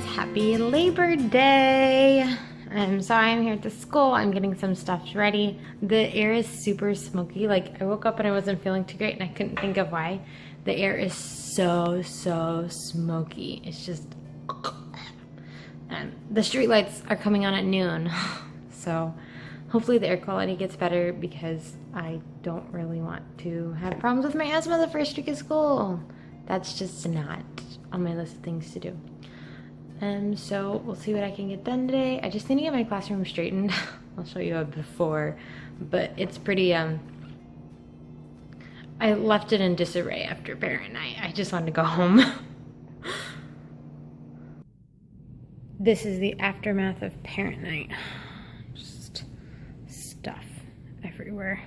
happy Labor Day. So I'm here at the school. I'm getting some stuff ready. The air is super smoky. Like, I woke up and I wasn't feeling too great and I couldn't think of why. The air is so smoky. It's just, and the street lights are coming on at noon. So hopefully the air quality gets better because I don't really want to have problems with my asthma the first week of school. That's just not on my list of things to do. So we'll see what I can get done today. I just need to get my classroom straightened. I'll show you a before, but it's pretty, I left it in disarray after parent night. I just wanted to go home. This is the aftermath of parent night. Just stuff everywhere.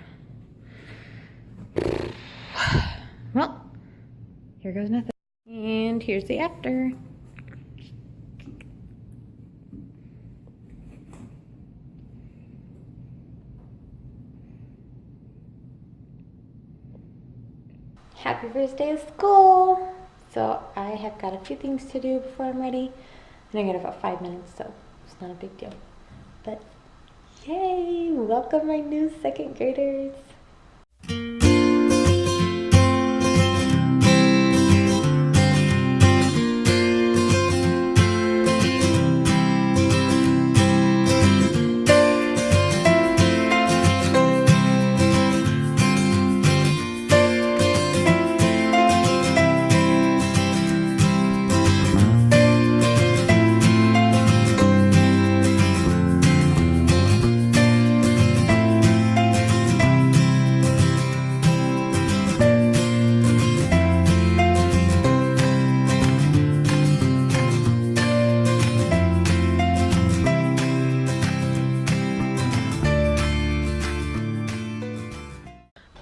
Well, here goes nothing. And here's the after. Happy first day of school. So I have got a few things to do before I'm ready. And I got about 5 minutes, so it's not a big deal. But yay, welcome my new second graders.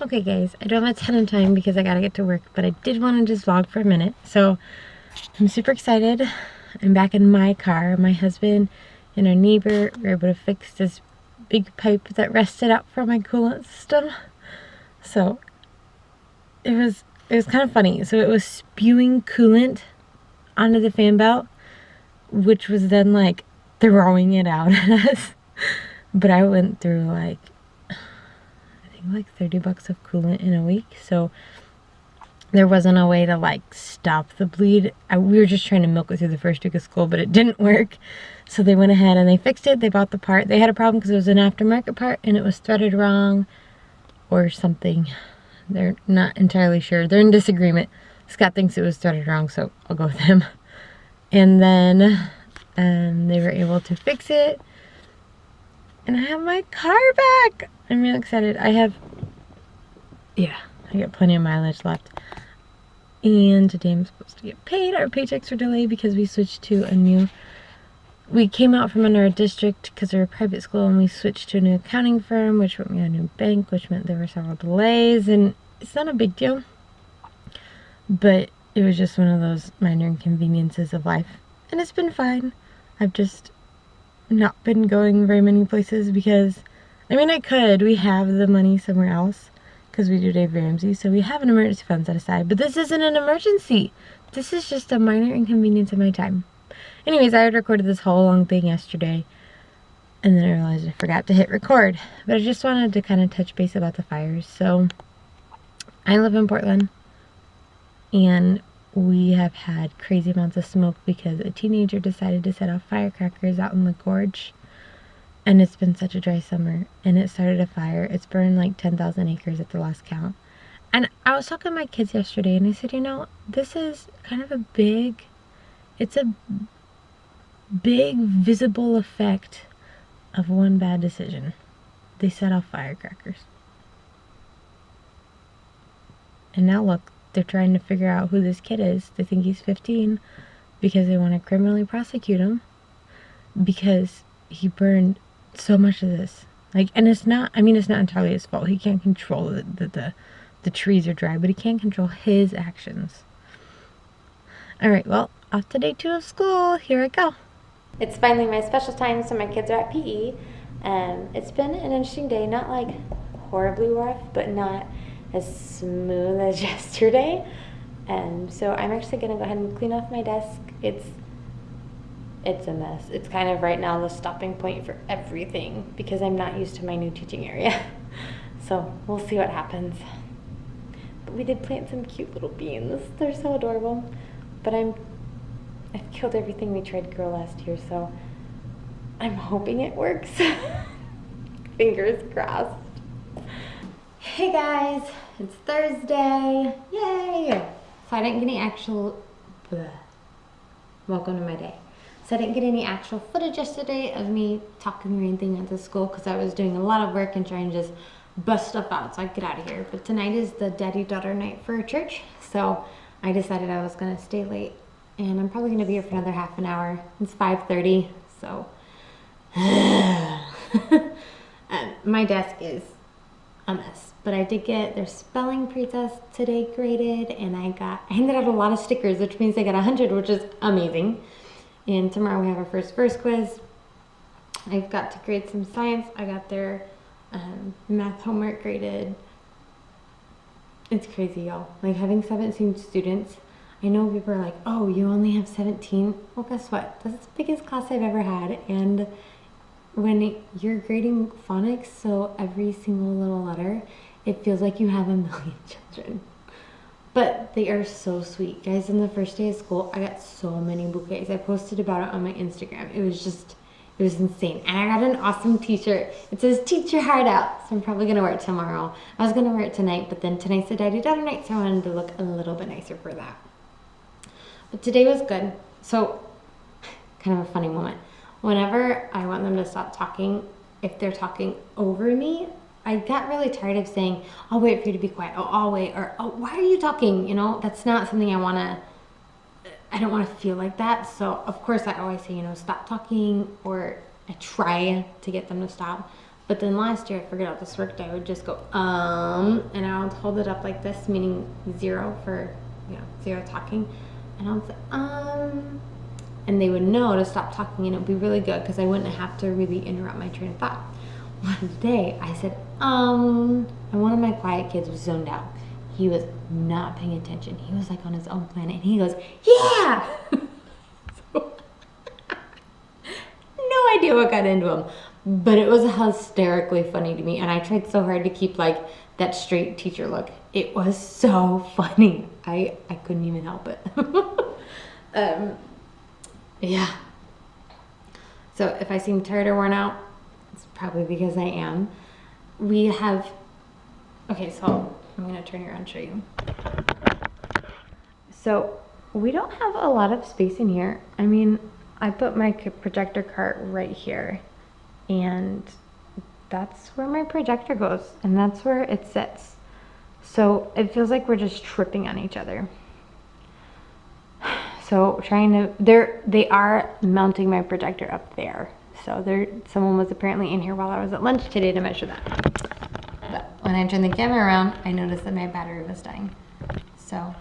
Okay guys, I don't have a ton of time because I gotta get to work, but I did want to just vlog for a minute. So I'm super excited. I'm back in my car. My husband and our neighbor were able to fix this big pipe that rusted out from my coolant system. So it was kind of funny. So it was spewing coolant onto the fan belt, which was then like throwing it out at us. But I went through like 30 bucks of coolant in a week, so there wasn't a way to like stop the bleed. We were just trying to milk it through the first week of school, but it didn't work. So they went ahead and they fixed it. They bought the part. They had a problem because it was an aftermarket part and it was threaded wrong or something. They're not entirely sure. They're in disagreement. Scott thinks it was threaded wrong, so I'll go with him. And then they were able to fix it. And I have my car back. I'm really excited. I got plenty of mileage left. And today I'm supposed to get paid. Our paychecks were delayed because we switched to we came out from under a district because we were a private school, and we switched to a new accounting firm, which put me on a new bank, which meant there were several delays. And it's not a big deal, but it was just one of those minor inconveniences of life. And it's been fine. I've just not been going very many places because, I mean, I could. We have the money somewhere else because we do Dave Ramsey, so we have an emergency fund set aside. But this isn't an emergency. This is just a minor inconvenience of my time. Anyways, I had recorded this whole long thing yesterday, and then I realized I forgot to hit record. But I just wanted to kind of touch base about the fires. So I live in Portland, and we have had crazy amounts of smoke because a teenager decided to set off firecrackers out in the gorge. And it's been such a dry summer, and it started a fire. It's burned like 10,000 acres at the last count. And I was talking to my kids yesterday, and I said, you know, this is kind of it's a big visible effect of one bad decision. They set off firecrackers. And now look, they're trying to figure out who this kid is. They think he's 15 because they want to criminally prosecute him because he burned so much of this. Like, and it's not entirely his fault. He can't control the trees are dry, but he can't control his actions. Alright, well, off to day 2 of school. Here I go. It's finally my special time, so my kids are at PE. It's been an interesting day, not like horribly rough, but not as smooth as yesterday. So I'm actually gonna go ahead and clean off my desk. It's it's a mess. It's kind of right now the stopping point for everything because I'm not used to my new teaching area. So we'll see what happens. But we did plant some cute little beans. They're so adorable. But I've killed everything we tried to grow last year, so I'm hoping it works. Fingers crossed. Hey guys, it's Thursday. Yay! So I didn't get any actual... Welcome to my day. So I didn't get any actual footage yesterday of me talking or anything at the school because I was doing a lot of work and trying to just bust stuff out so I could get out of here. But tonight is the daddy-daughter night for church, so I decided I was going to stay late. And I'm probably going to be here for another half an hour. It's 5:30, so... my desk is a mess. But I did get their spelling pretest today graded, and I handed out a lot of stickers, which means I got 100, which is amazing. And tomorrow we have our first verse quiz. I've got to grade some science. I got their math homework graded. It's crazy, y'all. Like, having 17 students, I know people are like, oh, you only have 17? Well, guess what? That's the biggest class I've ever had. And when you're grading phonics, so every single little letter, it feels like you have a million children. But they are so sweet. Guys, on the first day of school, I got so many bouquets. I posted about it on my Instagram. It was insane. And I got an awesome t-shirt. It says, teach your heart out. So I'm probably going to wear it tomorrow. I was going to wear it tonight, but then tonight's the daddy-daughter night, so I wanted to look a little bit nicer for that. But today was good. So, kind of a funny moment. Whenever I want them to stop talking, if they're talking over me, I got really tired of saying, I'll wait for you to be quiet. Oh, I'll wait. Or, oh, why are you talking? You know, that's not something I don't want to feel like that. So, of course, I always say, stop talking, or I try to get them to stop. But then last year, I figured out this worked. I would just go, and I would hold it up like this, meaning 0 for, 0 talking. And I would say, and they would know to stop talking, and it would be really good because I wouldn't have to really interrupt my train of thought. One day I said, and one of my quiet kids was zoned out. He was not paying attention. He was like on his own planet, and he goes, yeah! So, no idea what got into him, but it was hysterically funny to me, and I tried so hard to keep like that straight teacher look. It was so funny. I couldn't even help it. Yeah. So if I seem tired or worn out, it's probably because I am. We have, okay, so I'm going to turn you around and show you. So we don't have a lot of space in here. I mean, I put my projector cart right here, and that's where my projector goes, and that's where it sits. So it feels like we're just tripping on each other. So they are mounting my projector up there. So someone was apparently in here while I was at lunch today to measure that. But when I turned the camera around, I noticed that my battery was dying. So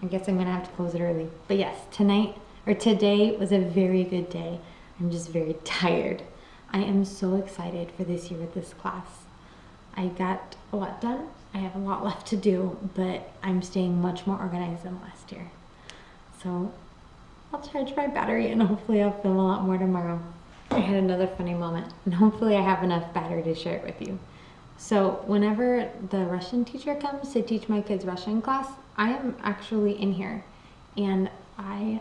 I guess I'm gonna have to close it early. But yes, today was a very good day. I'm just very tired. I am so excited for this year with this class. I got a lot done. I have a lot left to do, but I'm staying much more organized than last year. So I'll charge my battery, and hopefully I'll film a lot more tomorrow. I had another funny moment, and hopefully I have enough battery to share it with you. So whenever the Russian teacher comes to teach my kids Russian class, I am actually in here, and I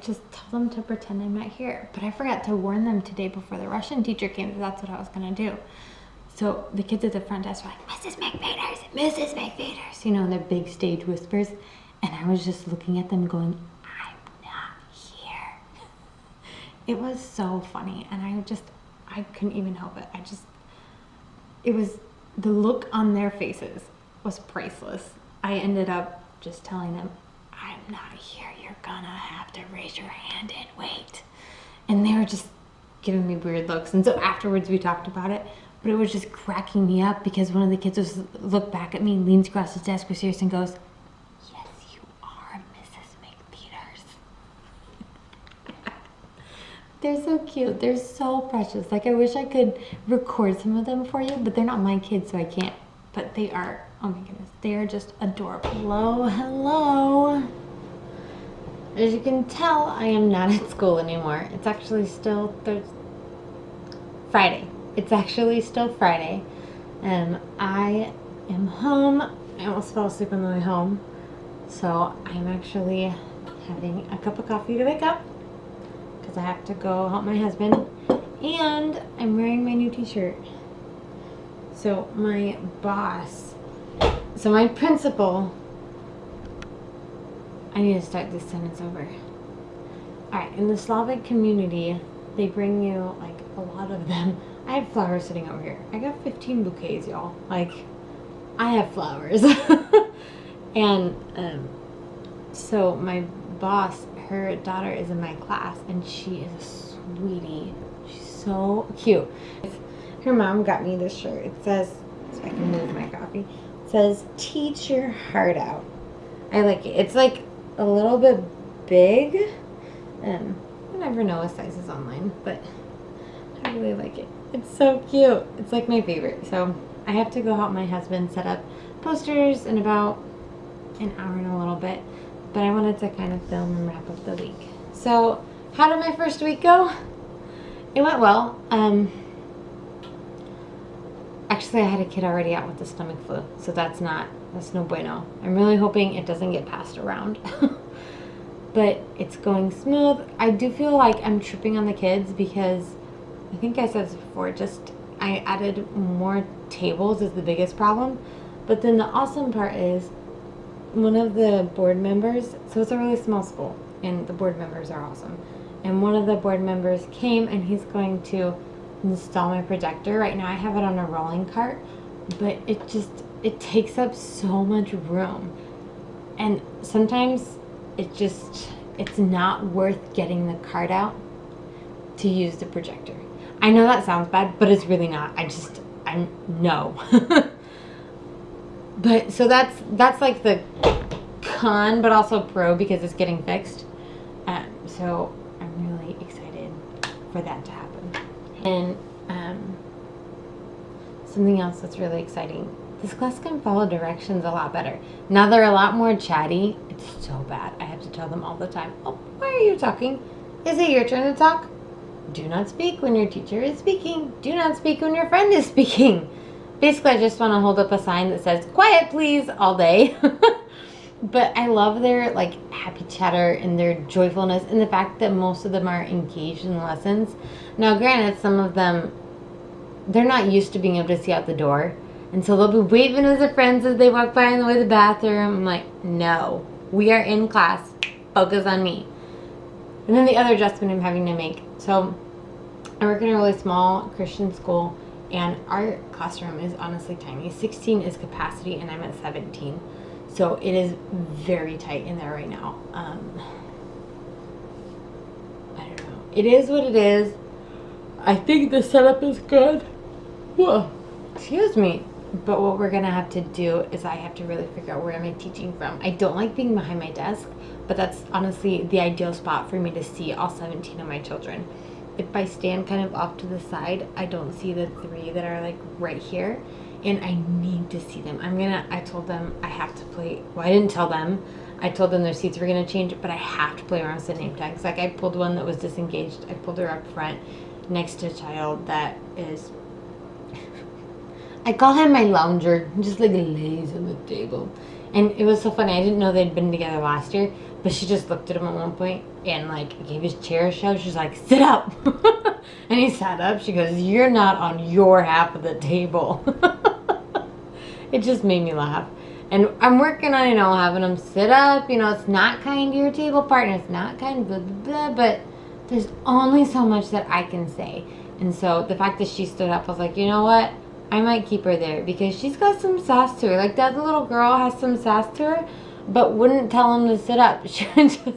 just tell them to pretend I'm not here. But I forgot to warn them today before the Russian teacher came that that's what I was gonna do. So the kids at the front desk were like, Mrs. McVaders, Mrs. McVaders, their big stage whispers. And I was just looking at them going, I'm not here. It was so funny. And I couldn't even help it. It was, the look on their faces was priceless. I ended up just telling them, I'm not here. You're gonna have to raise your hand and wait. And they were just giving me weird looks. And so afterwards we talked about it. But it was just cracking me up because one of the kids looked back at me, leans across his desk with serious and goes, they're so cute. They're so precious. Like, I wish I could record some of them for you, but they're not my kids, so I can't. But they are, oh my goodness, they are just adorable. Hello, hello. as you can tell, I am not at school anymore. It's actually still Friday. It's actually still Friday. I am home. I almost fell asleep on the way home. So I'm actually having a cup of coffee to wake up because I have to go help my husband. And I'm wearing my new t-shirt. So my principal, I need to start this sentence over. Alright, in the Slavic community, they bring you, like, a lot of them. I have flowers sitting over here. I got 15 bouquets, y'all. Like, I have flowers. And, so my boss, her daughter is in my class, and she is a sweetie. She's so cute. Her mom got me this shirt. It says, so I can move my coffee. It says, "Teach your heart out." I like it. It's like a little bit big. You never know with sizes online, but I really like it. It's so cute. It's like my favorite. So I have to go help my husband set up posters in about an hour and a little bit, but I wanted to kind of film and wrap up the week. So how did my first week go? It went well. Actually, I had a kid already out with the stomach flu, so that's no bueno. I'm really hoping it doesn't get passed around. But it's going smooth. I do feel like I'm tripping on the kids because I think I said this before, I added more tables is the biggest problem. But then the awesome part is one of the board members, so it's a really small school and the board members are awesome. And one of the board members came and he's going to install my projector. Right now I have it on a rolling cart, but it takes up so much room. And sometimes it's not worth getting the cart out to use the projector. I know that sounds bad, but it's really not. I'm no. But so that's like the con, but also pro because it's getting fixed. So I'm really excited for that to happen. And something else that's really exciting. This class can follow directions a lot better. Now they're a lot more chatty. It's so bad. I have to tell them all the time, "Oh, why are you talking? Is it your turn to talk? Do not speak when your teacher is speaking. Do not speak when your friend is speaking." Basically, I just want to hold up a sign that says, "Quiet, please," all day. But I love their like happy chatter and their joyfulness and the fact that most of them are engaged in the lessons. Now, granted, some of them, they're not used to being able to see out the door. And so they'll be waving at their friends as they walk by on the way to the bathroom. I'm like, no, we are in class. Focus on me. And then the other adjustment I'm having to make. So I work in a really small Christian school, and our classroom is honestly tiny. 16 is capacity, and I'm at 17. So it is very tight in there right now. I don't know. It is what it is. I think the setup is good. Whoa. Excuse me. But what we're going to have to do is I have to really figure out where am I teaching from. I don't like being behind my desk, but that's honestly the ideal spot for me to see all 17 of my children. If I stand kind of off to the side, I don't see the 3 that are like right here, and I need to see them. I told them I have to play, well, I didn't tell them. I told them their seats were going to change, but I have to play around with the name tags. Like I pulled one that was disengaged. I pulled her up front next to a child that is, I call him my lounger, just like lays on the table. And it was so funny. I didn't know they'd been together last year, but she just looked at him at one point and like gave his chair a shove. She's like, "Sit up." And he sat up. She goes, "You're not on your half of the table." It just made me laugh. And I'm working on, having them sit up. It's not kind to your table partner. It's not kind, blah, blah, blah, but there's only so much that I can say. And so the fact that she stood up, I was like, you know what? I might keep her there because she's got some sass to her. Like that little girl has some sass to her, but wouldn't tell him to sit up. She would just, it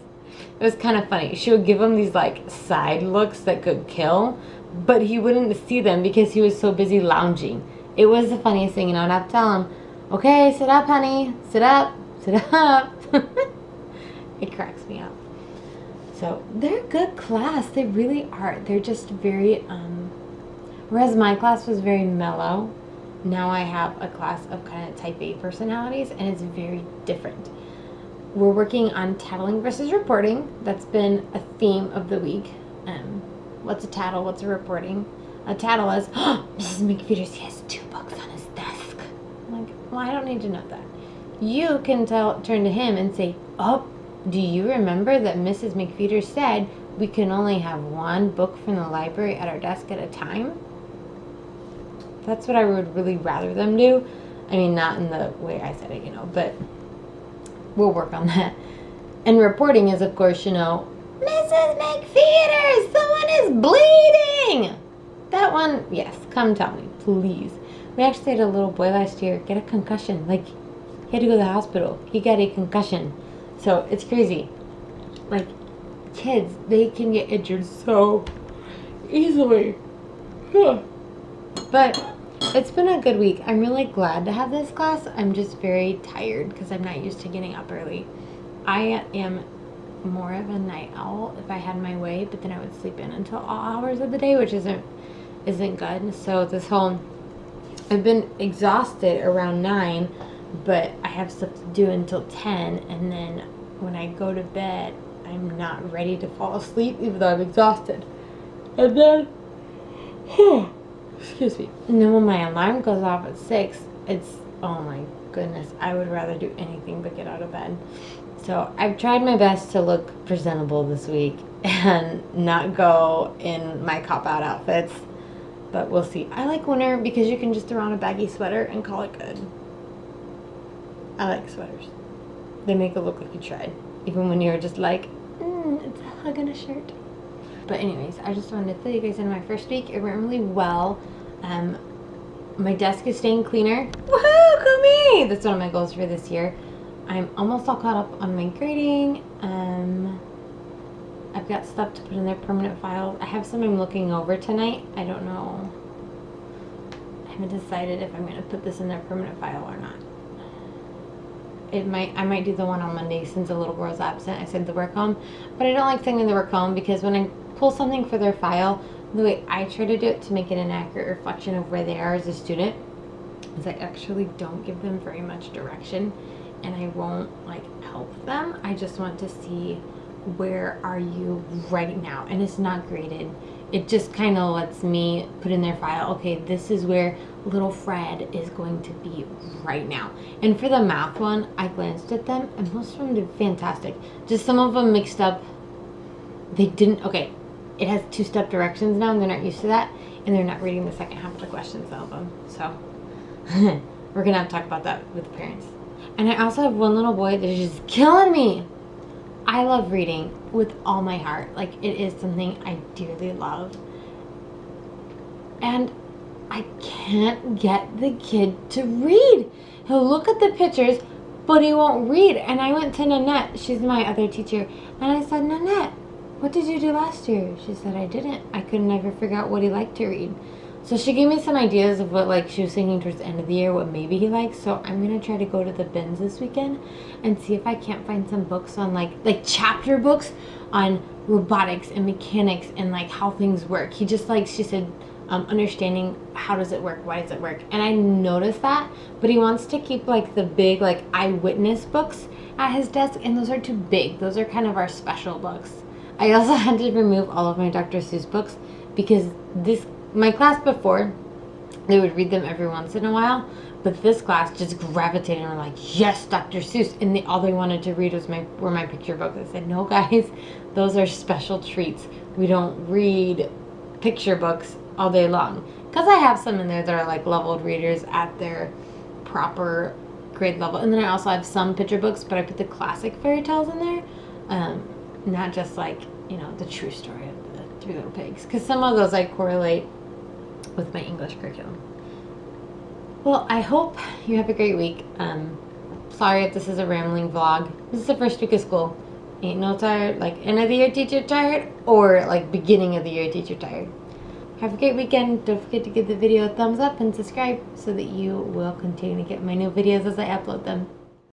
was kind of funny. She would give him these like side looks that could kill, but he wouldn't see them because he was so busy lounging. It was the funniest thing, I'd have to tell him, "Okay, sit up, honey. Sit up. Sit up." It cracks me up. So they're a good class. They really are. They're just very, whereas my class was very mellow, now I have a class of kind of type A personalities, and it's very different. we're working on tattling versus reporting. That's been a theme of the week. What's a tattle? What's a reporting? A tattle is, oh, Mrs. McFeeters, he has 2 books on his desk. I'm like, well, I don't need to know that. You can turn to him and say, oh, do you remember that Mrs. McFeeters said we can only have 1 book from the library at our desk at a time? That's what I would really rather them do. I mean, not in the way I said it, but we'll work on that. And reporting is, of course, Mrs. McFeeters, someone is bleeding. That one, yes, come tell me, please. We actually had a little boy last year get a concussion. Like, he had to go to the hospital. He got a concussion. So, it's crazy. Like, kids, they can get injured so easily. But it's been a good week. I'm really glad to have this class. I'm just very tired because I'm not used to getting up early. I am more of a night owl if I had my way, but then I would sleep in until all hours of the day, which isn't good. So I've been exhausted around 9, but I have stuff to do until 10, and then when I go to bed, I'm not ready to fall asleep even though I'm exhausted. And then excuse me. And then when my alarm goes off at 6, it's, oh my goodness, I would rather do anything but get out of bed. So I've tried my best to look presentable this week and not go in my cop-out outfits, but we'll see. I like winter because you can just throw on a baggy sweater and call it good. I like sweaters. They make it look like you tried, even when you're just like, it's a hug and a shirt. But anyways, I just wanted to fill you guys in my first week. It went really well. My desk is staying cleaner. Woohoo, go me! That's one of my goals for this year. I'm almost all caught up on my grading. I've got stuff to put in their permanent files. I have some I'm looking over tonight. I don't know. I haven't decided if I'm going to put this in their permanent file or not. I might do the one on Monday since the little girl's absent. I sent the work home, but I don't like sending the work home because when I pull something for their file, the way I try to do it to make it an accurate reflection of where they are as a student is I actually don't give them very much direction, and I won't help them. I just want to see where are you right now, and it's not graded. It just kind of lets me put in their file, okay, this is where little Fred is going to be right now. And for the math one, I glanced at them, and most of them did fantastic. Just some of them mixed up. They didn't, okay, it has 2-step directions now, and they're not used to that, and they're not reading the second half of the questions, some of them. So, we're going to have to talk about that with the parents. And I also have one little boy that is just killing me. I love reading with all my heart. Like, it is something I dearly love. And I can't get the kid to read. He'll look at the pictures, but he won't read. And I went to Nanette, she's my other teacher, and I said, Nanette, what did you do last year? She said, I didn't. I could never figure out what he liked to read. So she gave me some ideas of what she was thinking towards the end of the year, what maybe he likes. So I'm going to try to go to the bins this weekend and see if I can't find some books on like chapter books on robotics and mechanics and how things work. He just she said, understanding how does it work, why does it work. And I noticed that, but he wants to keep the big eyewitness books at his desk, and those are too big. Those are kind of our special books. I also had to remove all of my Dr. Seuss books because my class before, they would read them every once in a while, but this class just gravitated and were like, yes, Dr. Seuss, and all they wanted to read were my picture books. I said, no guys, those are special treats. We don't read picture books all day long. Because I have some in there that are leveled readers at their proper grade level. And then I also have some picture books, but I put the classic fairy tales in there. Not just the true story of the Three Little Pigs. Because some of those I correlate with my English curriculum. Well, I hope you have a great week. Sorry if this is a rambling vlog. This is the first week of school. Ain't no tired, end of the year teacher tired, or beginning of the year teacher tired. Have a great weekend. Don't forget to give the video a thumbs up and subscribe so that you will continue to get my new videos as I upload them.